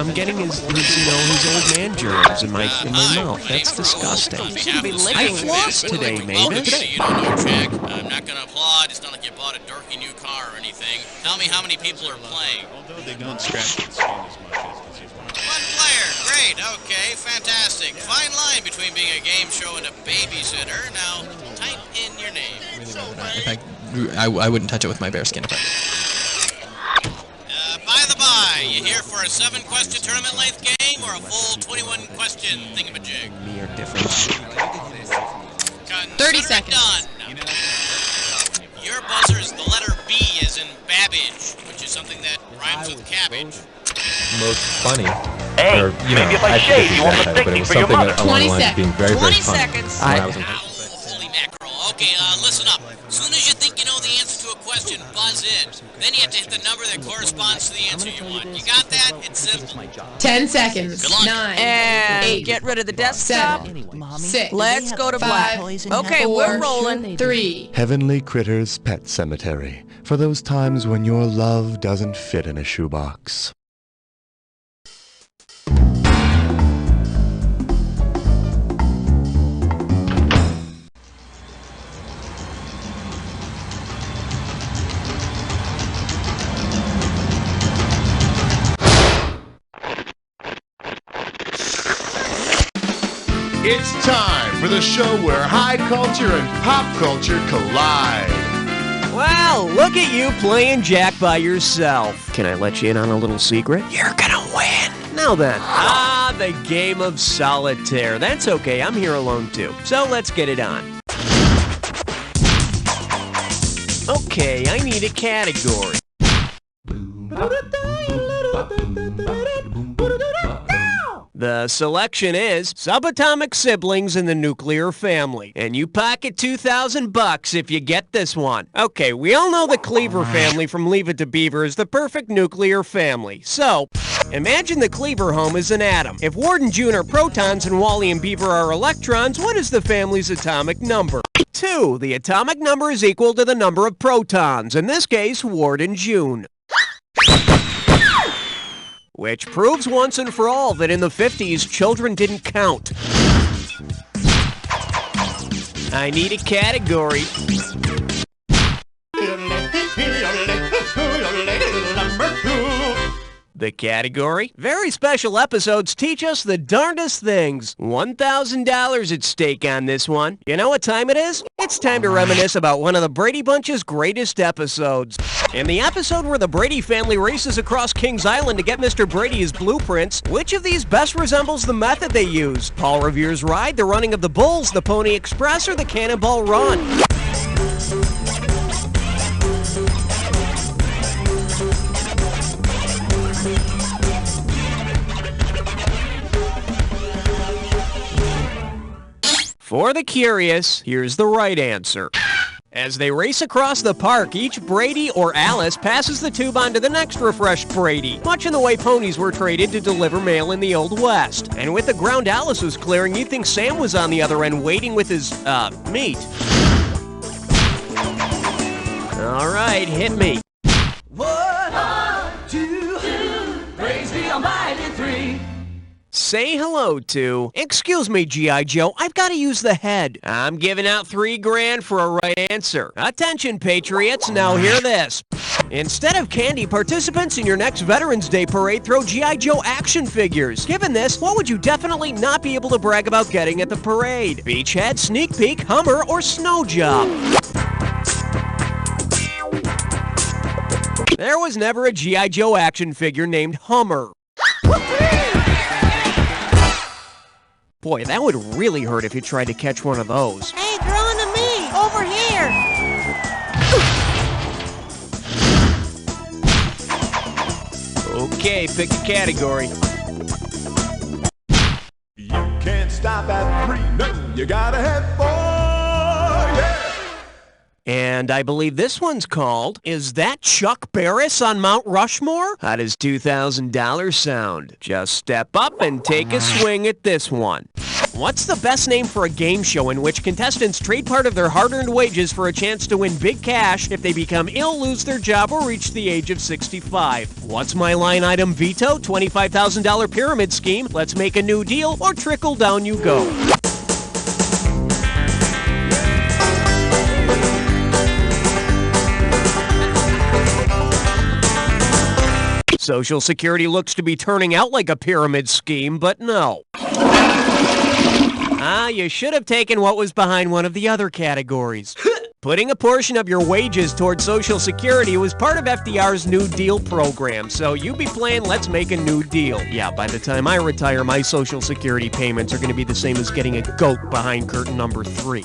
I'm getting his old man germs in my mouth. That's disgusting. I flossed today, Welcome Mavis. to You Don't Know Jack. I'm not going to applaud. It's not like you bought a dorky new car or anything. Tell me how many people are playing. Although they don't scratch the skin as much as he's one. One player. Great. Okay. Fantastic. Fine line between being a game show and a babysitter. Now, type in your name. I wouldn't touch it with my bare skin. By the by, you here for a 7-question tournament length game or a full 21-question thingamajig? Mere difference. 30 seconds. Done. Your buzzer is the letter B as in Babbage, which is something that rhymes with cabbage. Most funny. Hey, or, maybe if I shave, you won't look but it thicky was for your something mother. that along the 20 lines of being very, very 20 funny. seconds. When I was in Holy mackerel. Okay, listen up. As soon as you think you know the answer to a question, buzz in. Then you have to hit the number that corresponds to the answer you want. You got that? It's simple. 10 seconds. Good luck. 9. And 8. get rid of the desktop. 7. 6. Let's go to black. 5. Okay, 4, we're rolling. 3. Heavenly Critters Pet Cemetery, for those times when your love doesn't fit in a shoebox. It's time for the show where high culture and pop culture collide. Wow, look at you playing Jack by yourself. Can I let you in on a little secret? You're gonna win. Now then. The game of solitaire. That's okay, I'm here alone too. So let's get it on. Okay, I need a category. The selection is subatomic siblings in the nuclear family. And you pocket $2,000 if you get this one. Okay, we all know the Cleaver family from Leave It to Beaver is the perfect nuclear family. So, imagine the Cleaver home is an atom. If Ward and June are protons and Wally and Beaver are electrons, what is the family's atomic number? 2. The atomic number is equal to the number of protons. In this case, Ward and June. Which proves once and for all that in the 50s, children didn't count. I need a category. The category? Very special episodes teach us the darndest things. $1,000 at stake on this one. You know what time it is? It's time to reminisce about one of the Brady Bunch's greatest episodes. In the episode where the Brady family races across Kings Island to get Mr. Brady his blueprints, which of these best resembles the method they used? Paul Revere's ride, the running of the bulls, the Pony Express, or the Cannonball Run? For the curious, here's the right answer. As they race across the park, each Brady or Alice passes the tube on to the next refreshed Brady, much in the way ponies were traded to deliver mail in the Old West. And with the ground Alice was clearing, you'd think Sam was on the other end waiting with his, meat. All right, hit me. 1, 2, praise the Almighty 3. Say hello to... Excuse me, G.I. Joe, I've got to use the head. I'm giving out $3,000 for a right answer. Attention, Patriots, now hear this. Instead of candy, participants in your next Veterans Day parade throw G.I. Joe action figures. Given this, what would you definitely not be able to brag about getting at the parade? Beachhead, Sneak Peek, Hummer, or Snow Job? There was never a G.I. Joe action figure named Hummer. Boy, that would really hurt if you tried to catch one of those. Hey, throw them to me! Over here! Okay, pick a category. You can't stop at 3, no, you gotta have 4, yeah! And I believe this one's called, Is That Chuck Barris on Mount Rushmore? How does $2,000 sound? Just step up and take a swing at this one. What's the best name for a game show in which contestants trade part of their hard-earned wages for a chance to win big cash if they become ill, lose their job, or reach the age of 65? What's my line item veto? $25,000 pyramid scheme, let's make a new deal, or trickle down you go. Social Security looks to be turning out like a pyramid scheme, but no. You should have taken what was behind one of the other categories. Putting a portion of your wages towards Social Security was part of FDR's New Deal program, so you be playing Let's Make a New Deal. Yeah, by the time I retire, my Social Security payments are going to be the same as getting a goat behind curtain number 3.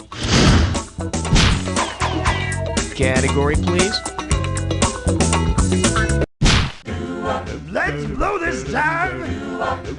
Category, please. Let's blow this time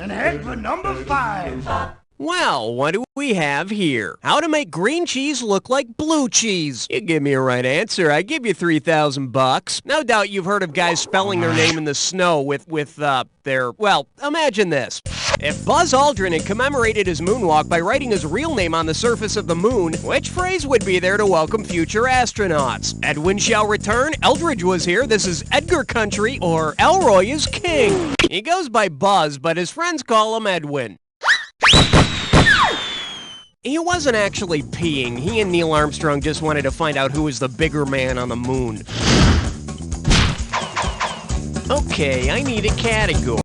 and head for number 5. Well, what do we have here? How to make green cheese look like blue cheese. You give me a right answer, I give you $3,000. No doubt you've heard of guys spelling their name in the snow with their, well, imagine this. If Buzz Aldrin had commemorated his moonwalk by writing his real name on the surface of the moon, which phrase would be there to welcome future astronauts? Edwin shall return, Eldridge was here, this is Edgar country, or Elroy is king. He goes by Buzz, but his friends call him Edwin. He wasn't actually peeing. He and Neil Armstrong just wanted to find out who was the bigger man on the moon. Okay, I need a category.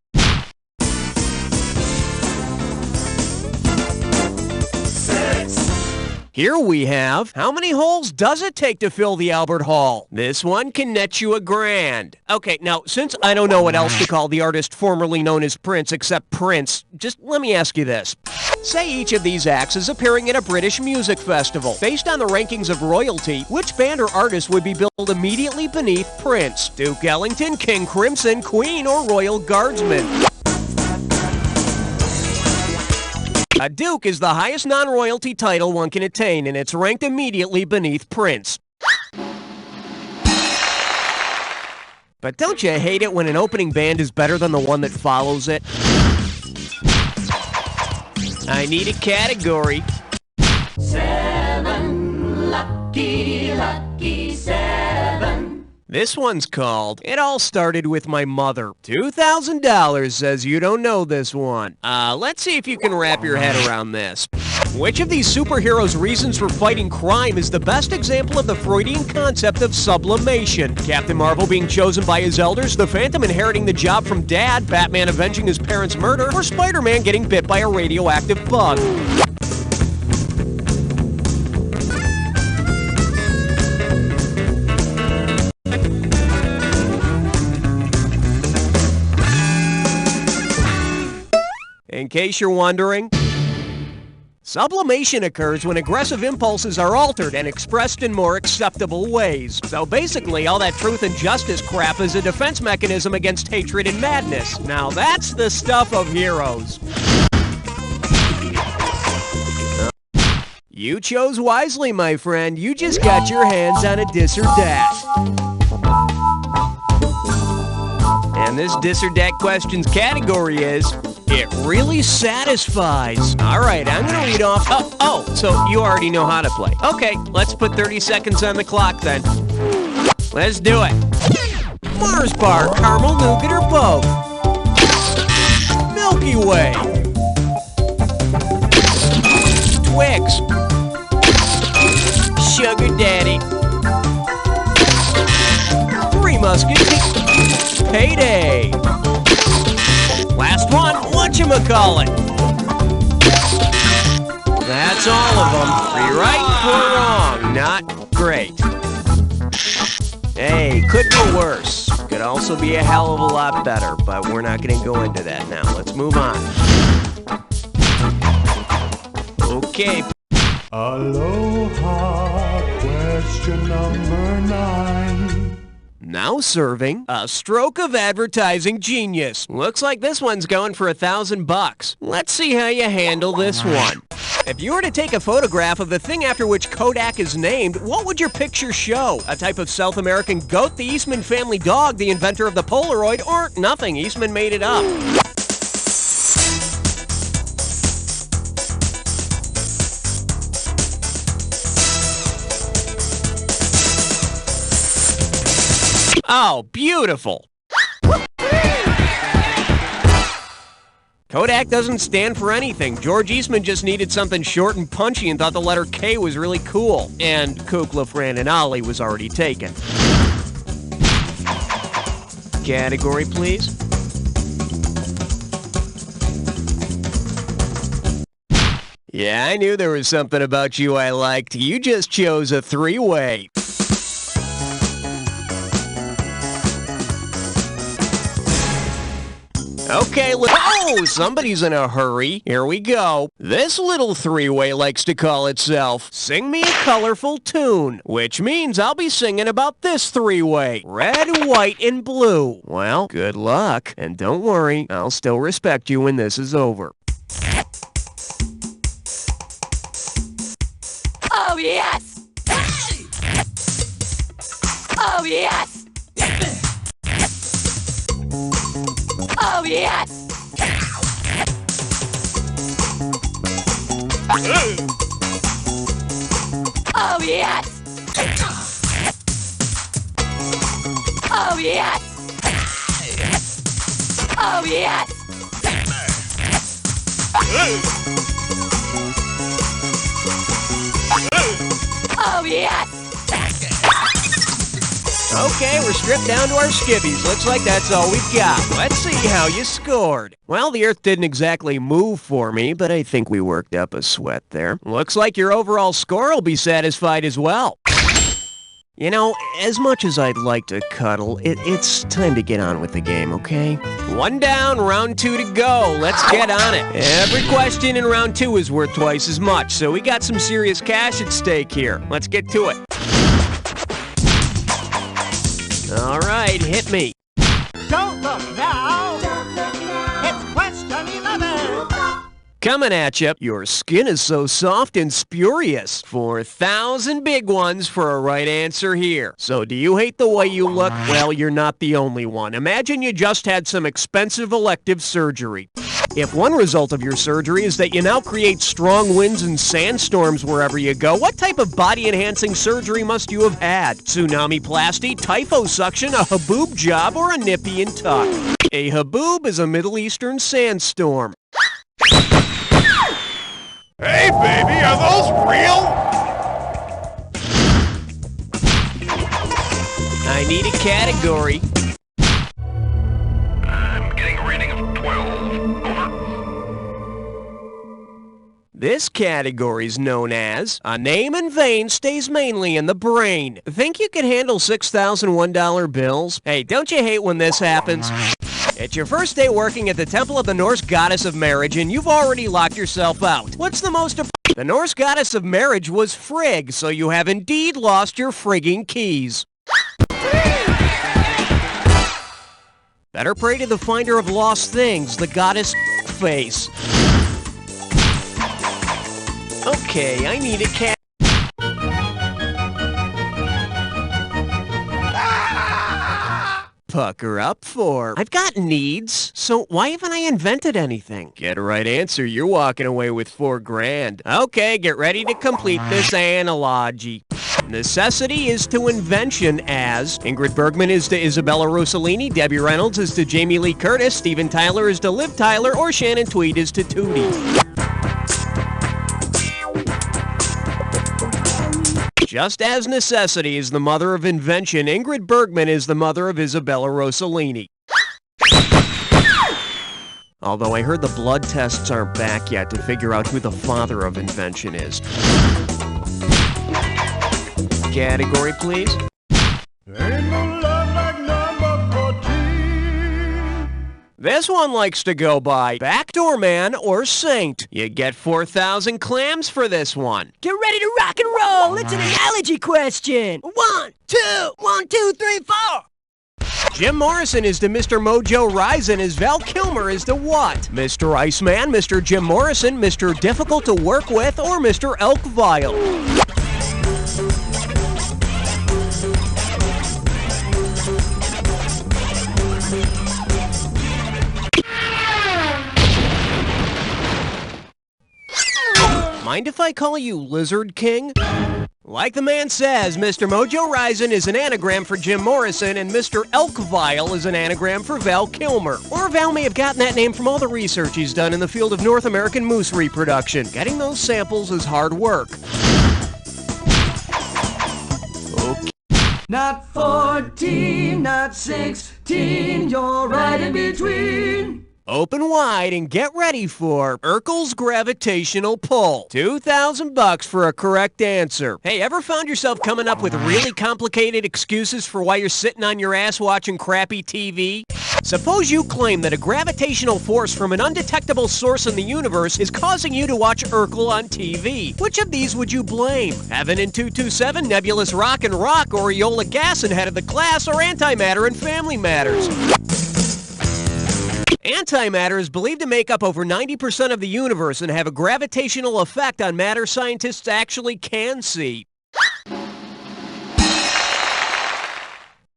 Here we have, how many holes does it take to fill the Albert Hall? This one can net you $1,000. Okay, now, since I don't know what else to call the artist formerly known as Prince except Prince, just let me ask you this. Say each of these acts is appearing at a British music festival. Based on the rankings of royalty, which band or artist would be billed immediately beneath Prince? Duke Ellington, King Crimson, Queen, or Royal Guardsman? A Duke is the highest non-royalty title one can attain, and it's ranked immediately beneath Prince. But don't you hate it when an opening band is better than the one that follows it? I need a category. 7, lucky, lucky 7. This one's called, It All Started With My Mother. $2,000 says you don't know this one. Let's see if you can wrap your head around this. Which of these superheroes' reasons for fighting crime is the best example of the Freudian concept of sublimation? Captain Marvel being chosen by his elders, the Phantom inheriting the job from Dad, Batman avenging his parents' murder, or Spider-Man getting bit by a radioactive bug? In case you're wondering, sublimation occurs when aggressive impulses are altered and expressed in more acceptable ways. So basically, all that truth and justice crap is a defense mechanism against hatred and madness. Now that's the stuff of heroes. You chose wisely, my friend. You just got your hands on a dis or dat. And this dis or dat questions category is, it really satisfies. All right, I'm going to read off. So you already know how to play. Okay, let's put 30 seconds on the clock then. Let's do it. Mars bar, caramel, nougat, or both? Milky Way. Twix. Sugar Daddy. Three Musketeers. Payday. Last one, whatchamacallit? That's all of them. 3 right, 4 wrong. Not great. Hey, could be worse. Could also be a hell of a lot better, but we're not going to go into that now. Let's move on. Okay. Aloha, question number 9. Now serving a stroke of advertising genius. Looks like this one's going for $1,000. Let's see how you handle this one. If you were to take a photograph of the thing after which Kodak is named, what would your picture show? A type of South American goat, the Eastman family dog, the inventor of the Polaroid, or nothing? Eastman made it up. Oh, beautiful. Kodak doesn't stand for anything. George Eastman just needed something short and punchy and thought the letter K was really cool. And Kukla, Fran, and Ollie was already taken. Category, please. Yeah, I knew there was something about you I liked. You just chose a three-way. Okay, oh, somebody's in a hurry. Here we go. This little three-way likes to call itself Sing Me a Colorful Tune, which means I'll be singing about this three-way. Red, white, and blue. Well, good luck. And don't worry, I'll still respect you when this is over. Oh, yes! Oh, yes! Oh, yes! Oh, yes! Oh, yes! Oh, yes! Oh, yes! Okay, we're stripped down to our skivvies. Looks like that's all we've got. Let's see how you scored. Well, the Earth didn't exactly move for me, but I think we worked up a sweat there. Looks like your overall score will be satisfied as well. You know, as much as I'd like to cuddle, it's time to get on with the game, okay? One down, round two to go. Let's get on it. Every question in round two is worth twice as much, so we got some serious cash at stake here. Let's get to it. All right, hit me. Don't look now! Don't look now! It's question 11! Coming at you. Your skin is so soft and spurious. 4,000 big ones for a right answer here. So do you hate the way you look? Well, you're not the only one. Imagine you just had some expensive elective surgery. If one result of your surgery is that you now create strong winds and sandstorms wherever you go, what type of body-enhancing surgery must you have had? Tsunami-plasty, typhosuction, a haboob job, or a nippy and tuck? A haboob is a Middle Eastern sandstorm. Hey, baby, are those real? I need a category. I'm getting a rating of 12. Over. This category is known as a name and vein stays mainly in the brain. Think you can handle $6,001 bills? Hey, don't you hate when this happens? It's your first day working at the Temple of the Norse Goddess of Marriage, and you've already locked yourself out. What's the most... The Norse Goddess of Marriage was Frigg, so you have indeed lost your frigging keys. Better pray to the finder of lost things, the goddess face. Okay, I need a cat. Pucker up for. I've got needs, so why haven't I invented anything? Get a right answer, you're walking away with $4,000. Okay, get ready to complete this analogy. Necessity is to invention as Ingrid Bergman is to Isabella Rossellini, Debbie Reynolds is to Jamie Lee Curtis, Steven Tyler is to Liv Tyler, or Shannon Tweed is to Tootie. Just as necessity is the mother of invention, Ingrid Bergman is the mother of Isabella Rossellini. Although I heard the blood tests aren't back yet to figure out who the father of invention is. Category, please. Ain't no love like number 14. This one likes to go by Backdoor Man or Saint. You get 4,000 clams for this one. Get ready to rock and roll! It's an analogy question! 1, 2, 1, 2, 3, 4! Jim Morrison is to Mr. Mojo Rising as Val Kilmer is to what? Mr. Iceman, Mr. Jim Morrison, Mr. Difficult to Work With, or Mr. Elk Vile? Mind if I call you Lizard King? Like the man says, Mr. Mojo Rising is an anagram for Jim Morrison, and Mr. Elkvile is an anagram for Val Kilmer. Or Val may have gotten that name from all the research he's done in the field of North American moose reproduction. Getting those samples is hard work. Okay. Not 14, not 16, you're right in between. Open wide and get ready for Urkel's gravitational pull. $2,000 for a correct answer. Hey, ever found yourself coming up with really complicated excuses for why you're sitting on your ass watching crappy TV? Suppose you claim that a gravitational force from an undetectable source in the universe is causing you to watch Urkel on TV. Which of these would you blame? Heaven in 227, Nebulous Rock and Rock, Aureola Gas and Head of the Class, or Antimatter and Family Matters? Antimatter is believed to make up over 90% of the universe and have a gravitational effect on matter scientists actually can see.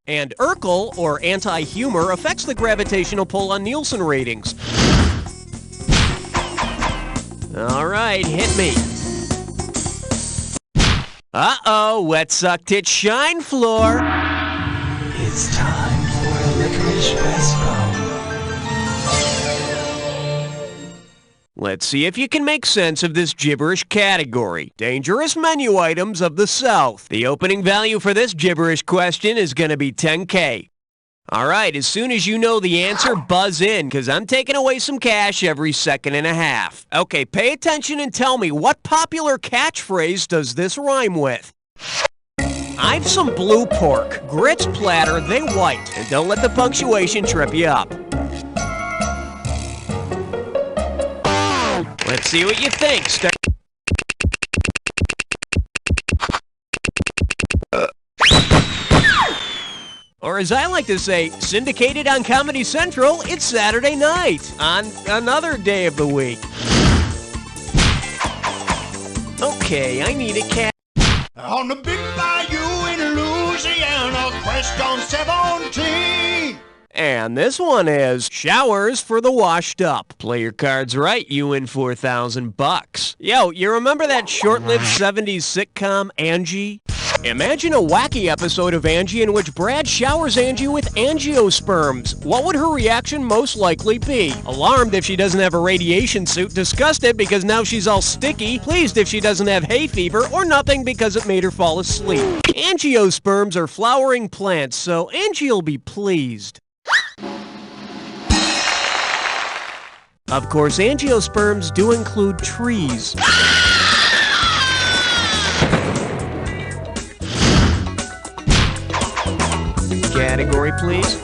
And Urkel, or anti-humor, affects the gravitational pull on Nielsen ratings. All right, hit me. Uh-oh, wet suck tit shine floor. It's time for Licorice Espresso. Let's see if you can make sense of this gibberish category. Dangerous menu items of the South. The opening value for this gibberish question is going to be $10K. All right, as soon as you know the answer, buzz in, because I'm taking away some cash every second and a half. Okay, pay attention and tell me, what popular catchphrase does this rhyme with? I've some blue pork. Grits platter, they white. And don't let the punctuation trip you up. Let's see what you think. Or as I like to say, syndicated on Comedy Central, it's Saturday night on another day of the week. Okay, I need a cat. On the big bayou in Louisiana, crest on 17. And this one is showers for the washed up. Play your cards right, you win $4,000. Yo, you remember that short-lived 70s sitcom, Angie? Imagine a wacky episode of Angie in which Brad showers Angie with angiosperms. What would her reaction most likely be? Alarmed if she doesn't have a radiation suit, disgusted because now she's all sticky, pleased if she doesn't have hay fever, or nothing because it made her fall asleep. Angiosperms are flowering plants, so Angie'll be pleased. Of course, angiosperms do include trees. Category, please.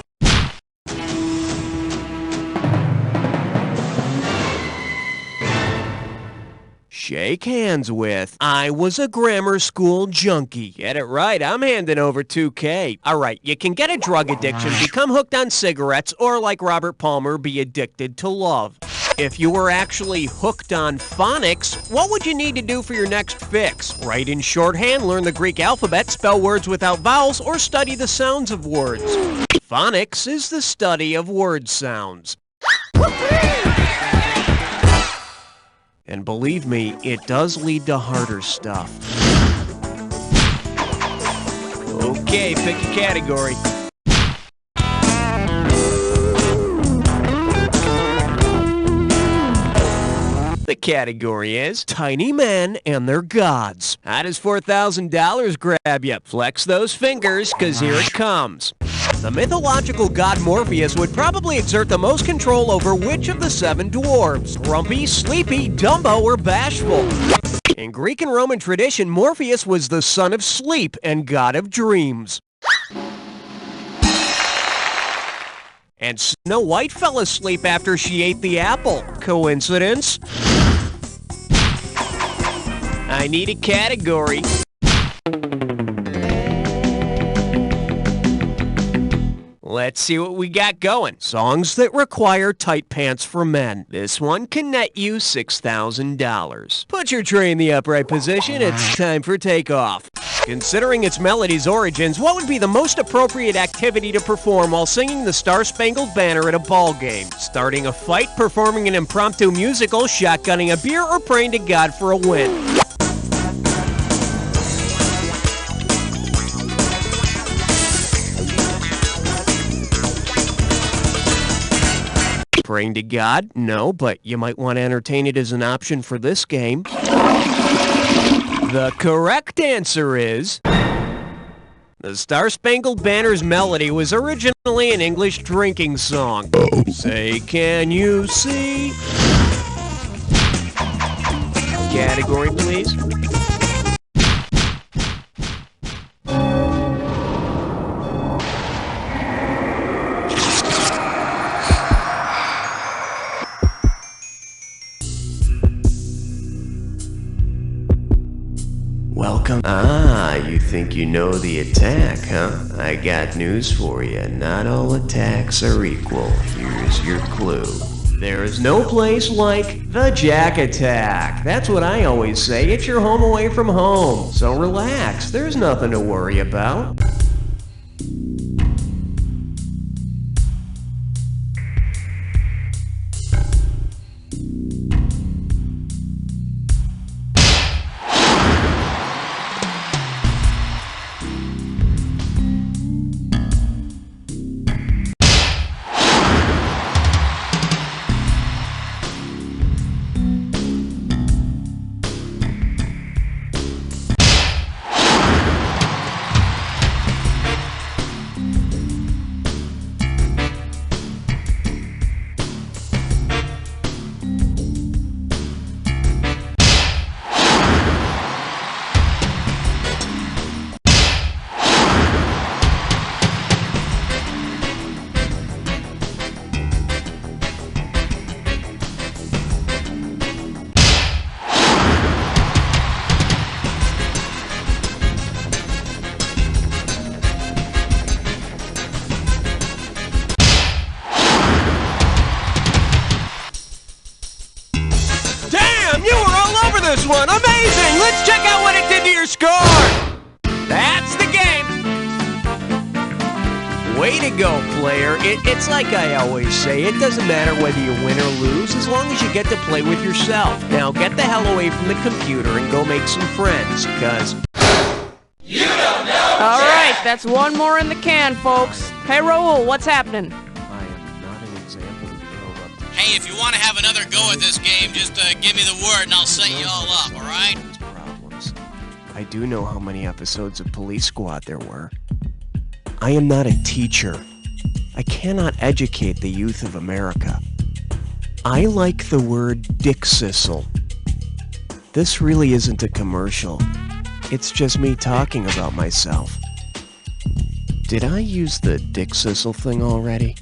Shake hands with, I was a grammar school junkie. Get it right, I'm handing over $2K. All right, you can get a drug addiction, become hooked on cigarettes, or like Robert Palmer, be addicted to love. If you were actually hooked on phonics, what would you need to do for your next fix? Write in shorthand, learn the Greek alphabet, spell words without vowels, or study the sounds of words. Phonics is the study of word sounds. And believe me, it does lead to harder stuff. Okay, pick a category. The category is Tiny Men and Their Gods. How does $4,000 grab you? Flex those fingers, cause here it comes. The mythological god Morpheus would probably exert the most control over which of the 7 dwarves? Grumpy, sleepy, Dumbo, or bashful? In Greek and Roman tradition, Morpheus was the son of sleep and god of dreams. And Snow White fell asleep after she ate the apple. Coincidence? I need a Let's see what we got going. Songs that require tight pants for men. This one can net you $6,000. Put your tray in the upright position. It's time for takeoff. Considering its melody's origins, what would be the most appropriate activity to perform while singing the Star-Spangled Banner at a ball game? Starting a fight, performing an impromptu musical, shotgunning a beer, or praying to God for a win? Praying to God? No, but you might want to entertain it as an option for this game. The correct answer is... the Star-Spangled Banner's melody was originally an English drinking song. Say, can you see? Category, please. Welcome. Ah, you think you know the attack, huh? I got news for you. Not all attacks are equal. Here's your clue. There is no place like the Jack Attack. That's what I always say. It's your home away from home. So relax. There's nothing to worry about. This one. Amazing! Let's check out what it did to your score! That's the game! Way to go, player. It's like I always say, it doesn't matter whether you win or lose, as long as you get to play with yourself. Now get the hell away from the computer and go make some friends, because... you don't know! Alright, that's one more in the can, folks. Hey, Raul, what's happening? Hey, if you want to have another go at this game, just give me the word and I'll set you all up, alright? Problems. I do know how many episodes of Police Squad there were. I am not a teacher. I cannot educate the youth of America. I like the word dick sissle. This really isn't a commercial. It's just me talking about myself. Did I use the dick sissle thing already?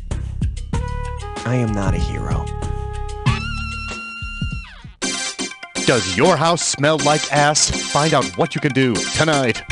I am not a hero. Does your house smell like ass? Find out what you can do tonight.